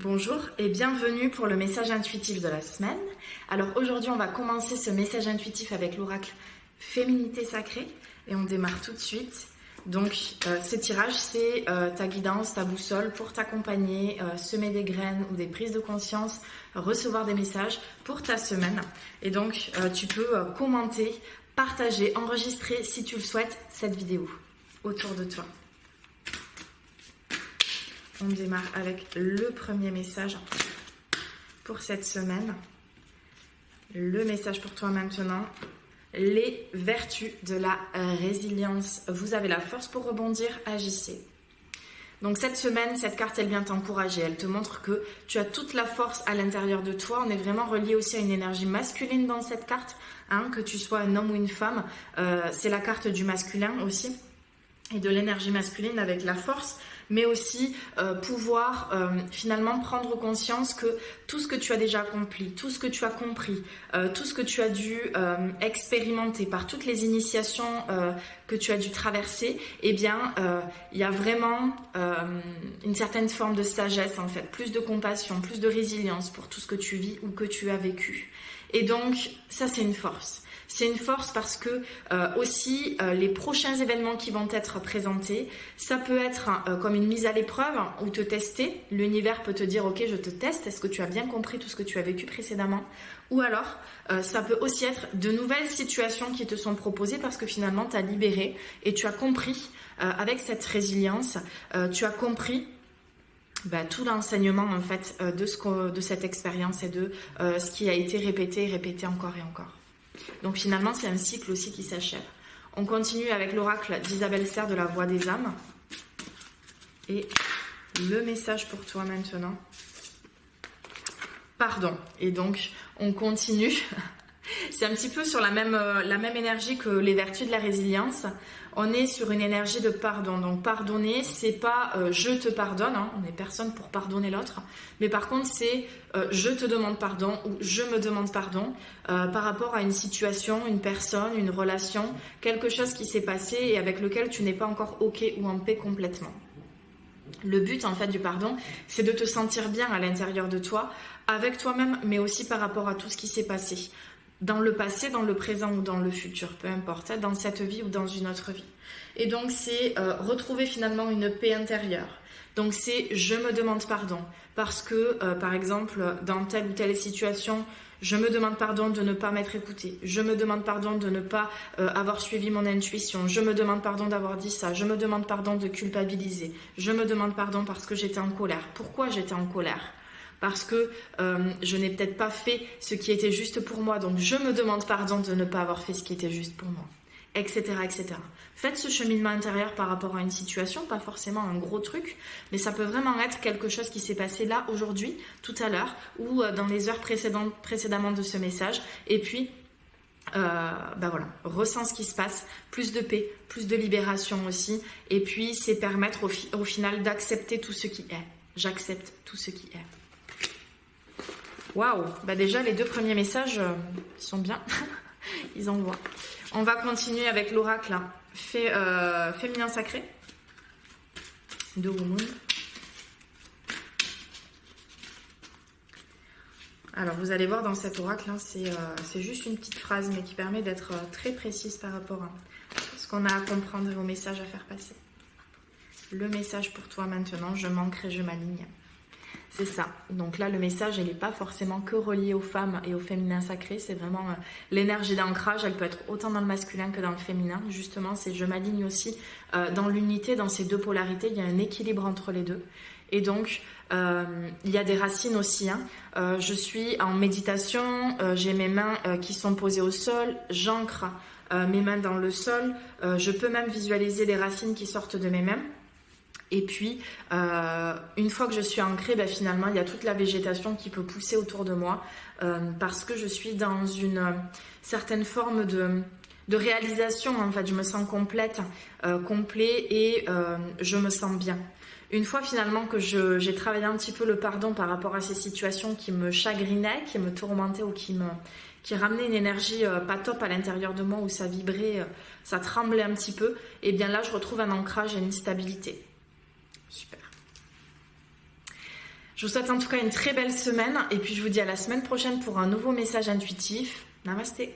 Bonjour et bienvenue pour le message intuitif de la semaine. Alors aujourd'hui on va commencer ce message intuitif avec l'oracle Féminité Sacrée et on démarre tout de suite. Donc ce tirage c'est ta guidance, ta boussole pour t'accompagner, semer des graines ou des prises de conscience, recevoir des messages pour ta semaine. Et donc tu peux commenter, partager, enregistrer si tu le souhaites cette vidéo autour de toi. On démarre avec le premier message pour cette semaine. Le message pour toi maintenant. Les vertus de la résilience. Vous avez la force pour rebondir, agissez. Donc cette semaine, cette carte, elle vient t'encourager. Elle te montre que tu as toute la force à l'intérieur de toi. On est vraiment relié aussi à une énergie masculine dans cette carte. Que tu sois un homme ou une femme, c'est la carte du masculin aussi. Et de l'énergie masculine avec la force, mais aussi pouvoir finalement prendre conscience que tout ce que tu as déjà accompli, tout ce que tu as compris, tout ce que tu as dû expérimenter par toutes les initiations que tu as dû traverser, eh bien il y a vraiment une certaine forme de sagesse en fait, plus de compassion, plus de résilience pour tout ce que tu vis ou que tu as vécu. Et donc ça c'est une force. C'est une force parce que aussi les prochains événements qui vont être présentés, ça peut être comme une mise à l'épreuve ou te tester. L'univers peut te dire ok je te teste, est-ce que tu as bien compris tout ce que tu as vécu précédemment? Ou alors ça peut aussi être de nouvelles situations qui te sont proposées parce que finalement tu as libéré et tu as compris avec cette résilience, tu as compris tout l'enseignement en fait de cette expérience et de ce qui a été répété et répété encore et encore. Donc finalement, c'est un cycle aussi qui s'achève. On continue avec l'oracle d'Isabelle Serre de la Voix des âmes. Et le message pour toi maintenant. Pardon. Et donc, on continue. C'est un petit peu sur la même énergie que les vertus de la résilience. On est sur une énergie de pardon. Donc pardonner, c'est pas je te pardonne, on n'est personne pour pardonner l'autre. Mais par contre, c'est je te demande pardon ou je me demande pardon par rapport à une situation, une personne, une relation, quelque chose qui s'est passé et avec lequel tu n'es pas encore ok ou en paix complètement. Le but en fait du pardon, c'est de te sentir bien à l'intérieur de toi, avec toi-même, mais aussi par rapport à tout ce qui s'est passé. Dans le passé, dans le présent ou dans le futur, peu importe, dans cette vie ou dans une autre vie. Et donc c'est retrouver finalement une paix intérieure. Donc c'est je me demande pardon parce que par exemple dans telle ou telle situation, je me demande pardon de ne pas m'être écoutée, je me demande pardon de ne pas avoir suivi mon intuition, je me demande pardon d'avoir dit ça, je me demande pardon de culpabiliser, je me demande pardon parce que j'étais en colère. Pourquoi j'étais en colère ? Parce que je n'ai peut-être pas fait ce qui était juste pour moi. Donc, je me demande pardon de ne pas avoir fait ce qui était juste pour moi, etc., etc. Faites ce cheminement intérieur par rapport à une situation, pas forcément un gros truc, mais ça peut vraiment être quelque chose qui s'est passé là, aujourd'hui, tout à l'heure, ou dans les heures précédemment de ce message. Et puis, voilà, ressens ce qui se passe, plus de paix, plus de libération aussi. Et puis, c'est permettre au final d'accepter tout ce qui est. J'accepte tout ce qui est. Waouh, déjà les deux premiers messages sont bien, ils envoient. On va continuer avec l'oracle féminin sacré de Womoon. Alors vous allez voir dans cet oracle, c'est juste une petite phrase mais qui permet d'être très précise par rapport à ce qu'on a à comprendre de vos messages à faire passer. Le message pour toi maintenant, je m'ancre et je m'aligne. C'est ça. Donc là, le message, elle n'est pas forcément que relié aux femmes et au féminin sacré. C'est vraiment l'énergie d'ancrage. Elle peut être autant dans le masculin que dans le féminin. Justement, c'est je m'aligne aussi dans l'unité, dans ces deux polarités. Il y a un équilibre entre les deux. Et donc, il y a des racines aussi. Je suis en méditation. J'ai mes mains qui sont posées au sol. J'ancre mes mains dans le sol. Je peux même visualiser les racines qui sortent de mes mains. Et puis, une fois que je suis ancrée, finalement, il y a toute la végétation qui peut pousser autour de moi parce que je suis dans une certaine forme de réalisation. En fait, je me sens complète, complet et je me sens bien. Une fois finalement que j'ai travaillé un petit peu le pardon par rapport à ces situations qui me chagrinaient, qui me tourmentaient ou qui ramenaient une énergie pas top à l'intérieur de moi où ça vibrait, ça tremblait un petit peu, et bien là je retrouve un ancrage et une stabilité. Super. Je vous souhaite en tout cas une très belle semaine et puis je vous dis à la semaine prochaine pour un nouveau message intuitif. Namasté.